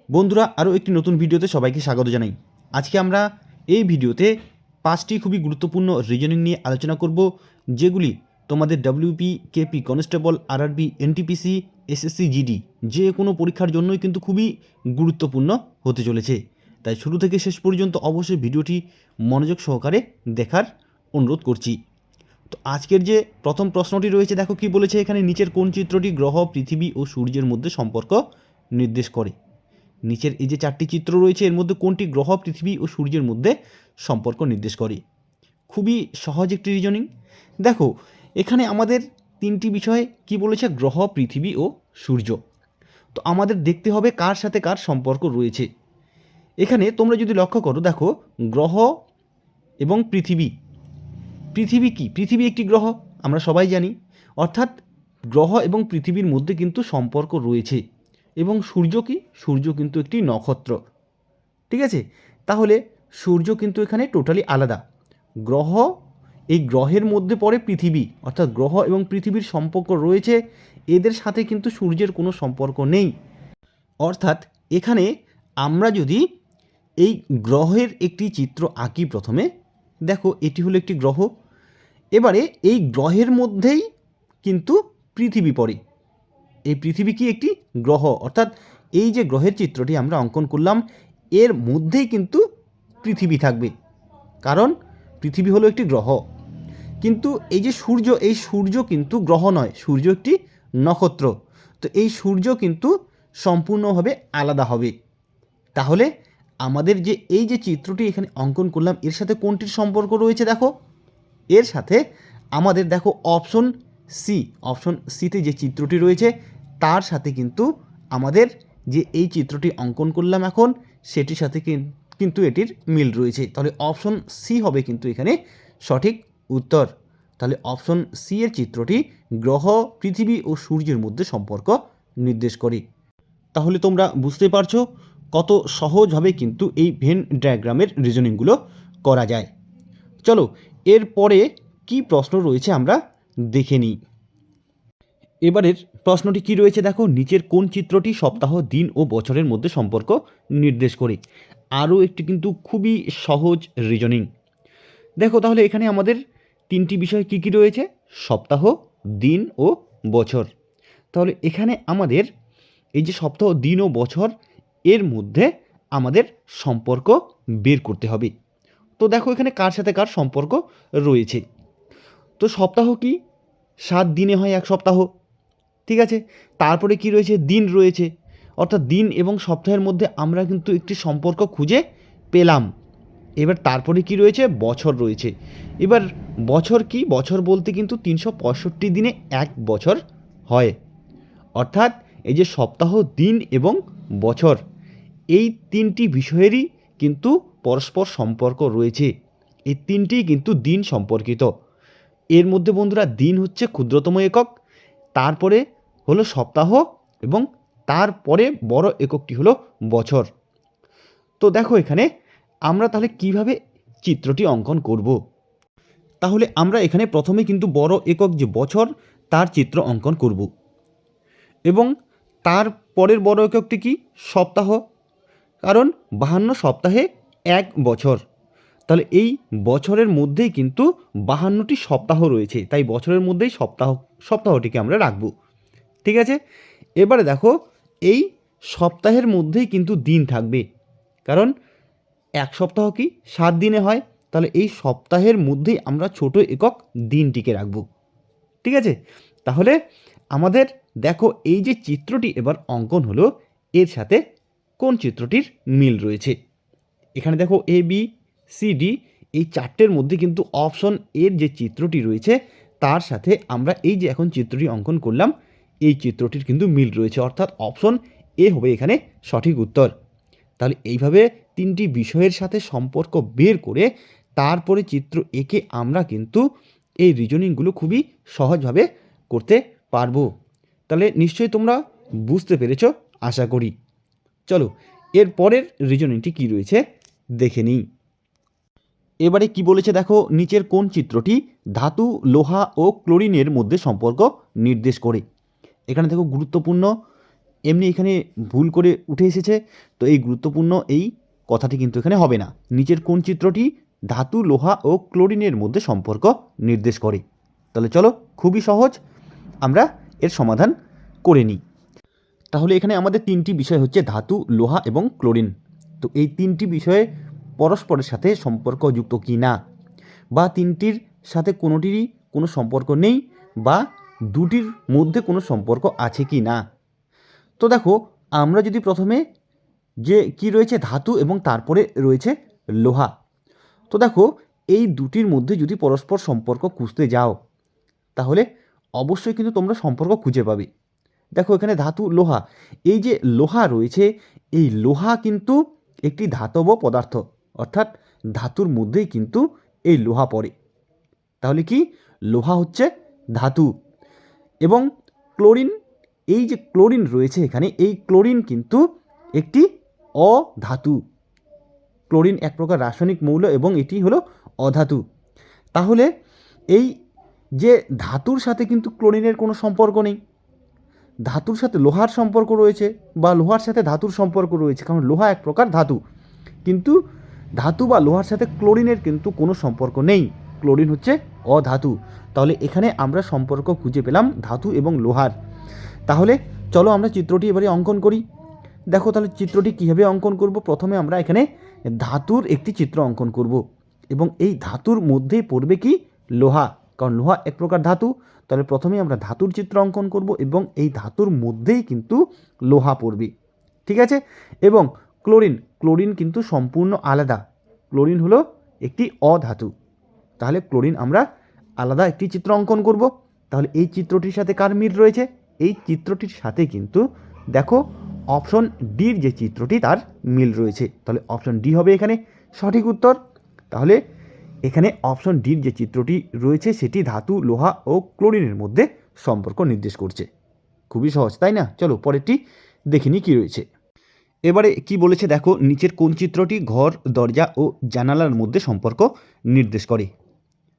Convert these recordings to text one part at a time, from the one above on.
বন্ধুরা, আরও একটি নতুন ভিডিওতে সবাইকে স্বাগত জানাই। আজকে আমরা এই ভিডিওতে 5টি খুবই গুরুত্বপূর্ণ রিজনিং নিয়ে আলোচনা করব, যেগুলি তোমাদের WP, KP constable, RRB, NTPC, SSC GD যে কোনো পরীক্ষার জন্যই কিন্তু খুবই গুরুত্বপূর্ণ হতে চলেছে। তাই শুরু থেকে শেষ পর্যন্ত অবশ্যই ভিডিওটি মনোযোগ সহকারে দেখার অনুরোধ করছি। তো আজকের যে প্রথম প্রশ্নটি রয়েছে, দেখো কি বলেছে এখানে, নিচের কোন চিত্রটি গ্রহ, পৃথিবী ও সূর্যের মধ্যে সম্পর্ক নির্দেশ করে? নিচের এই যে 4টি চিত্র রয়েছে, এর মধ্যে কোনটি গ্রহ, পৃথিবী ও সূর্যের মধ্যে সম্পর্ক নির্দেশ করে? খুবই সহজ একটি রিজনিং। দেখো এখানে আমাদের 3টি বিষয় কি বলেছে, গ্রহ, পৃথিবী ও সূর্য। তো আমাদের দেখতে হবে কার সাথে কার সম্পর্ক রয়েছে। এখানে তোমরা যদি লক্ষ্য করো, দেখো গ্রহ এবং পৃথিবী। পৃথিবী কি? পৃথিবী একটি গ্রহ, আমরা সবাই জানি। অর্থাৎ গ্রহ এবং পৃথিবীর মধ্যে কিন্তু সম্পর্ক রয়েছে। এবং সূর্য কি? সূর্য কিন্তু একটি নক্ষত্র। ঠিক আছে, তাহলে সূর্য কিন্তু এখানে টোটালি আলাদা। গ্রহ, এই গ্রহের মধ্যে পড়ে পৃথিবী, অর্থাৎ গ্রহ এবং পৃথিবীর সম্পর্ক রয়েছে, এদের সাথে কিন্তু সূর্যের কোনো সম্পর্ক নেই। অর্থাৎ এখানে আমরা যদি এই গ্রহের একটি চিত্র আঁকি, প্রথমে দেখো এটি হলো একটি গ্রহ। এবারে এই গ্রহের মধ্যেই কিন্তু পৃথিবী পড়ে। এই পৃথিবী কি? একটি গ্রহ। অর্থাৎ এই যে গ্রহের চিত্রটি আমরা অঙ্কন করলাম, এর মধ্যেই কিন্তু পৃথিবী থাকবে, কারণ পৃথিবী হলো একটি গ্রহ। কিন্তু এই যে সূর্য, এই সূর্য কিন্তু গ্রহ নয়, সূর্য একটি নক্ষত্র। তো এই সূর্য কিন্তু সম্পূর্ণভাবে আলাদা হবে। তাহলে আমাদের যে এই যে চিত্রটি এখানে অঙ্কন করলাম, এর সাথে কোনটির সম্পর্ক রয়েছে? দেখো এর সাথে আমাদের, দেখো অপশন সিতে যে চিত্রটি রয়েছে, তার সাথে কিন্তু আমাদের যে এই চিত্রটি অঙ্কন করলাম এখন, সেটির সাথে কিন্তু এটির মিল রয়েছে। তাহলে অপশন সি হবে কিন্তু এখানে সঠিক উত্তর। তাহলে অপশন সি এর চিত্রটি গ্রহ, পৃথিবী ও সূর্যের মধ্যে সম্পর্ক নির্দেশ করে। তাহলে তোমরা বুঝতে পারছো কত সহজভাবে কিন্তু এই ভেন ডায়াগ্রামের রিজনিংগুলো করা যায়। চলো এরপরে কি প্রশ্ন রয়েছে আমরা দেখে নিই। এবারের প্রশ্নটি কি রয়েছে, দেখো নিচের কোন চিত্রটি সপ্তাহ, দিন ও বছরের মধ্যে সম্পর্ক নির্দেশ করে? আরও একটি কিন্তু খুবই সহজ রিজনিং। দেখো তাহলে এখানে আমাদের 3টি বিষয় কি কি রয়েছে, সপ্তাহ, দিন ও বছর। তাহলে এখানে আমাদের এই যে সপ্তাহ, দিন ও বছর, এর মধ্যে আমাদের সম্পর্ক বের করতে হবে। তো দেখো এখানে কার সাথে কার সম্পর্ক রয়েছে। তো সপ্তাহ কি? 7 দিনে হয় এক সপ্তাহ। ঠিক আছে, তারপরে কি রয়েছে, দিন রয়েছে। অর্থাৎ দিন এবং সপ্তাহের মধ্যে আমরা কিন্তু একটি সম্পর্ক খুঁজে পেলাম। এবার তারপরে কি রয়েছে, বছর রয়েছে। এবার বছর কি? বছর বলতে কিন্তু 365 দিনে এক বছর হয়। অর্থাৎ এই যে সপ্তাহ, দিন এবং বছর, এই 3টি বিষয়েরই কিন্তু পরস্পর সম্পর্ক রয়েছে। এই 3টিই কিন্তু দিন সম্পর্কিত। এর মধ্যে বন্ধুরা দিন হচ্ছে ক্ষুদ্রতম একক, তারপরে হলো সপ্তাহ, এবং তারপরে বড় এককটি হলো বছর। তো দেখো এখানে আমরা তাহলে কিভাবে চিত্রটি অঙ্কন করব। তাহলে আমরা এখানে প্রথমে কিন্তু বড় একক যে বছর, তার চিত্র অঙ্কন করব, এবং তার পরের বড় এককটি কি? সপ্তাহ, কারণ 52 সপ্তাহে এক বছর। তাহলে এই বছরের মধ্যেই কিন্তু 52টি সপ্তাহ রয়েছে, তাই বছরের মধ্যেই সপ্তাহটিকে আমরা রাখব। ঠিক আছে, এবারে দেখো এই সপ্তাহের মধ্যেই কিন্তু দিন থাকবে, কারণ এক সপ্তাহ কি 7 দিনে হয়। তাহলে এই সপ্তাহের মধ্যেই আমরা ছোট একক দিনটিকে রাখব। ঠিক আছে, তাহলে আমাদের দেখো এই যে চিত্রটি এবার অঙ্কন হলো, এর সাথে কোন চিত্রটির মিল রয়েছে। এখানে দেখো এ বি সি ডি, এই 4টের মধ্যে কিন্তু অপশন এর যে চিত্রটি রয়েছে, তার সাথে আমরা এই যে এখন চিত্রটি অঙ্কন করলাম, এই চিত্রটির কিন্তু মিল রয়েছে। অর্থাৎ অপশন এ হবে এখানে সঠিক উত্তর। তাহলে এইভাবে 3টি বিষয়ের সাথে সম্পর্ক বের করে তারপরে চিত্র এঁকে আমরা কিন্তু এই রিজনিংগুলো খুবই সহজভাবে করতে পারবো। তাহলে নিশ্চয়ই তোমরা বুঝতে পেরেছো আশা করি। চলো এর পরের রিজনিংটি কী রয়েছে দেখে নিই। এবারে কি বলেছে, দেখো নিচের কোন চিত্রটি ধাতু, লোহা ও ক্লোরিনের মধ্যে সম্পর্ক নির্দেশ করে? এখানে দেখো গুরুত্বপূর্ণ এমনি এখানে ভুল করে উঠে এসেছে, তো এই গুরুত্বপূর্ণ এই কথাটি কিন্তু এখানে হবে না। নিচের কোন চিত্রটি ধাতু, লোহা ও ক্লোরিনের মধ্যে সম্পর্ক নির্দেশ করে? তাহলে চলো, খুবই সহজ, আমরা এর সমাধান করে নিই। তাহলে এখানে আমাদের তিনটি বিষয় হচ্ছে ধাতু, লোহা এবং ক্লোরিন। তো এই তিনটি বিষয়ে পরস্পরের সাথে সম্পর্কযুক্ত কি না, বা তিনটির সাথে কোনোটিরই কোনো সম্পর্ক নেই, বা দুটির মধ্যে কোনো সম্পর্ক আছে কি না। তো দেখো, আমরা যদি প্রথমে যে কি রয়েছে ধাতু এবং তারপরে রয়েছে লোহা, তো দেখো এই দুটির মধ্যে যদি পরস্পর সম্পর্ক খুঁজতে যাও তাহলে অবশ্যই কিন্তু তোমরা সম্পর্ক খুঁজে পাবে। দেখো এখানে ধাতু, লোহা, এই যে লোহা রয়েছে, এই লোহা কিন্তু একটি ধাতব পদার্থ, অর্থাৎ ধাতুর মধ্যেই কিন্তু এই লোহা পড়ে। তাহলে কি লোহা হচ্ছে ধাতু। এবং ক্লোরিন, এই যে ক্লোরিন রয়েছে এখানে, এই ক্লোরিন কিন্তু একটি অধাতু। ক্লোরিন এক প্রকার রাসায়নিক মৌল এবং এটি হলো অধাতু। তাহলে এই যে ধাতুর সাথে কিন্তু ক্লোরিনের কোনো সম্পর্ক নেই, ধাতুর সাথে লোহার সম্পর্ক রয়েছে, বা লোহার সাথে ধাতুর সম্পর্ক রয়েছে, কারণ লোহা এক প্রকার ধাতু। কিন্তু ধাতু বা লোহার সাথে ক্লোরিনের কিন্তু কোনো সম্পর্ক নেই, ক্লোরিন হচ্ছে অধাতু। তাহলে এখানে আমরা সম্পর্ক খুঁজে পেলাম ধাতু এবং লোহার। তাহলে চলো আমরা চিত্রটি এবারে অঙ্কন করি। দেখো তাহলে চিত্রটি কীভাবে অঙ্কন করব, প্রথমে আমরা এখানে ধাতুর একটি চিত্র অঙ্কন করব, এবং এই ধাতুর মধ্যেই পড়বে কি লোহা, কারণ লোহা এক প্রকার ধাতু। তাহলে প্রথমে আমরা ধাতুর চিত্র অঙ্কন করব এবং এই ধাতুর মধ্যেই কিন্তু লোহা পড়বে, ঠিক আছে। এবং ক্লোরিন, ক্লোরিন কিন্তু সম্পূর্ণ আলাদা, ক্লোরিন হলো একটি অধাতু। তাহলে ক্লোরিন আমরা আলাদা একটি চিত্র অঙ্কন করব। তাহলে এই চিত্রটির সাথে কার মিল রয়েছে? এই চিত্রটির সাথে কিন্তু দেখো অপশন ডির যে চিত্রটি তার মিল রয়েছে। তাহলে অপশন ডি হবে এখানে সঠিক উত্তর। তাহলে এখানে অপশন ডির যে চিত্রটি রয়েছে সেটি ধাতু, লোহা ও ক্লোরিনের মধ্যে সম্পর্ক নির্দেশ করছে। খুবই সহজ, তাই না? চলো পরেরটি দেখিনি কি রয়েছে। এবারে কি বলেছে দেখো, নিচের কোন চিত্রটি ঘর, দরজা ও জানালার মধ্যে সম্পর্ক নির্দেশ করে?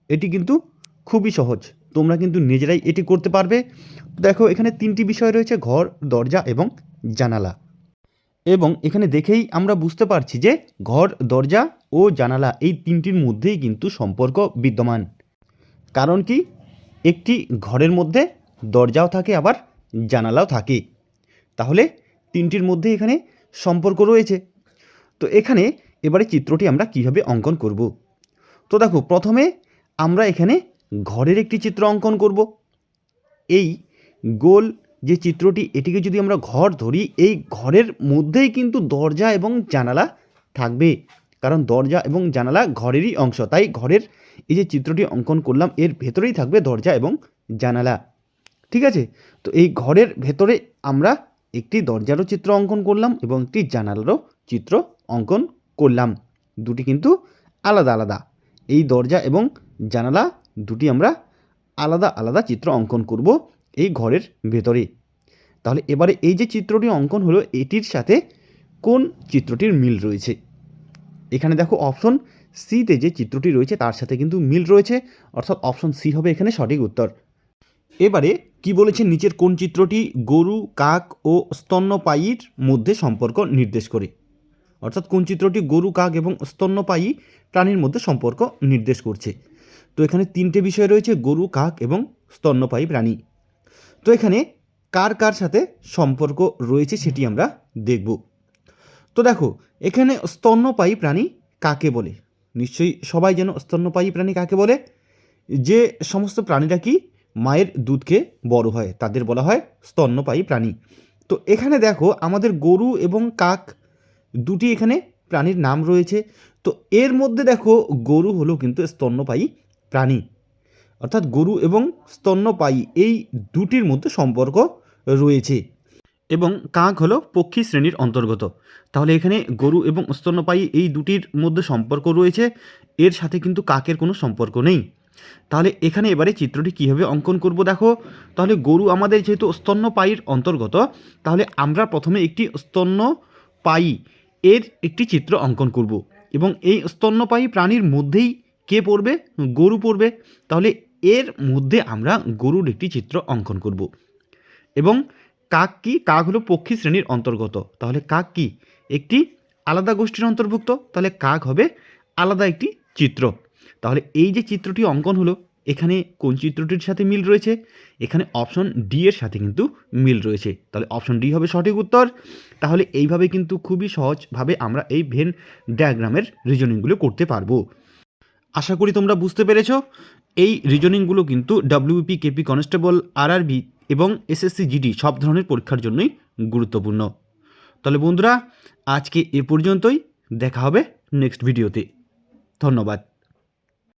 এটি কিন্তু খুবই সহজ, তোমরা কিন্তু নিজেরাই এটি করতে পারবে। দেখো এখানে তিনটি বিষয় রয়েছে, ঘর, দরজা এবং জানালা। এবং এখানে দেখেই আমরা বুঝতে পারছি যে ঘর, দরজা ও জানালা এই তিনটির মধ্যেই কিন্তু সম্পর্ক বিদ্যমান। কারণ কি, একটি ঘরের মধ্যে দরজাও থাকে আবার জানালাও থাকে। তাহলে তিনটির মধ্যে এখানে সম্পর্ক রয়েছে। তো এখানে এবারে চিত্রটি আমরা কিভাবে অঙ্কন করব? তো দেখো প্রথমে আমরা এখানে ঘরের একটি চিত্র অঙ্কন করব। এই গোল যে চিত্রটি, এটিকে যদি আমরা ঘর ধরি, এই ঘরের মধ্যেই কিন্তু দরজা এবং জানালা থাকবে, কারণ দরজা এবং জানালা ঘরেরই অংশ। তাই ঘরের এই যে চিত্রটি অঙ্কন করলাম এর ভেতরেই থাকবে দরজা এবং জানালা, ঠিক আছে। তো এই ঘরের ভেতরে আমরা একটি দরজারও চিত্র অঙ্কন করলাম এবং একটি জানালারও চিত্র অঙ্কন করলাম। দুটি কিন্তু আলাদা আলাদা, এই দরজা এবং জানালা দুটি আমরা আলাদা আলাদা চিত্র অঙ্কন করব এই ঘরের ভেতরে। তাহলে এবারে এই যে চিত্রটি অঙ্কন হলো, এটির সাথে কোন চিত্রটির মিল রয়েছে? এখানে দেখো অপশন সিতে যে চিত্রটি রয়েছে তার সাথে কিন্তু মিল রয়েছে, অর্থাৎ অপশন সি হবে এখানে সঠিক উত্তর। এবারে কি বলেছে, নিচের কোন চিত্রটি গরু, কাক ও স্তন্যপায়ীর মধ্যে সম্পর্ক নির্দেশ করে? অর্থাৎ কোন চিত্রটি গরু, কাক এবং স্তন্যপায়ী প্রাণীর মধ্যে সম্পর্ক নির্দেশ করছে? তো এখানে তিনটে বিষয় রয়েছে, গরু, কাক এবং স্তন্যপায়ী প্রাণী। তো এখানে কার কার সাথে সম্পর্ক রয়েছে সেটি আমরা দেখব। তো দেখো এখানে স্তন্যপায়ী প্রাণী কাকে বলে? নিশ্চয়ই সবাই যেন স্তন্যপায়ী প্রাণী কাকে বলে? যে সমস্ত প্রাণীরা কি মায়ের দুধ খেয়ে বড় হয় তাদের বলা হয় স্তন্যপায়ী প্রাণী। তো এখানে দেখো আমাদের গরু এবং কাক দুটি এখানে প্রাণীর নাম রয়েছে। তো এর মধ্যে দেখো গরু হলো কিন্তু স্তন্যপায়ী প্রাণী, অর্থাৎ গরু এবং স্তন্যপায়ী এই দুটির মধ্যে সম্পর্ক রয়েছে। এবং কাক হলো পক্ষী শ্রেণীর অন্তর্গত। তাহলে এখানে গরু এবং স্তন্যপায়ী এই দুটির মধ্যে সম্পর্ক রয়েছে, এর সাথে কিন্তু কাকের কোনো সম্পর্ক নেই। তাহলে এখানে এবারে চিত্রটি কীভাবে অঙ্কন করব দেখো। তাহলে গরু আমাদের যেহেতু স্তন্যপায়ীর অন্তর্গত, তাহলে আমরা প্রথমে একটি স্তন্যপায়ী এর একটি চিত্র অঙ্কন করব, এবং এই স্তন্যপায়ী প্রাণীর মধ্যেই কে পড়বে? গরু পড়বে। তাহলে এর মধ্যে আমরা গরুর একটি চিত্র অঙ্কন করব, এবং কাক কি? কাক হলো পক্ষী শ্রেণীর অন্তর্গত। তাহলে কাক কি? একটি আলাদা গোষ্ঠীর অন্তর্ভুক্ত। তাহলে কাক হবে আলাদা একটি চিত্র। তাহলে এই যে চিত্রটি অঙ্কন হলো, এখানে কোন চিত্রটির সাথে মিল রয়েছে? এখানে অপশন ডি এর সাথে কিন্তু মিল রয়েছে। তাহলে অপশন ডি হবে সঠিক উত্তর। তাহলে এইভাবে কিন্তু খুবই সহজভাবে আমরা এই ভেন ডায়াগ্রামের রিজনিংগুলো করতে পারবো। আশা করি তোমরা বুঝতে পেরেছো। এই রিজনিংগুলো কিন্তু ডাব্লিউপি, কেপি কনস্টেবল, আরআরবি এবং এসএসসি জিডি সব ধরনের পরীক্ষার জন্যই গুরুত্বপূর্ণ। তাহলে বন্ধুরা, আজকে এ পর্যন্তই। দেখা হবে নেক্সট ভিডিওতে। ধন্যবাদ।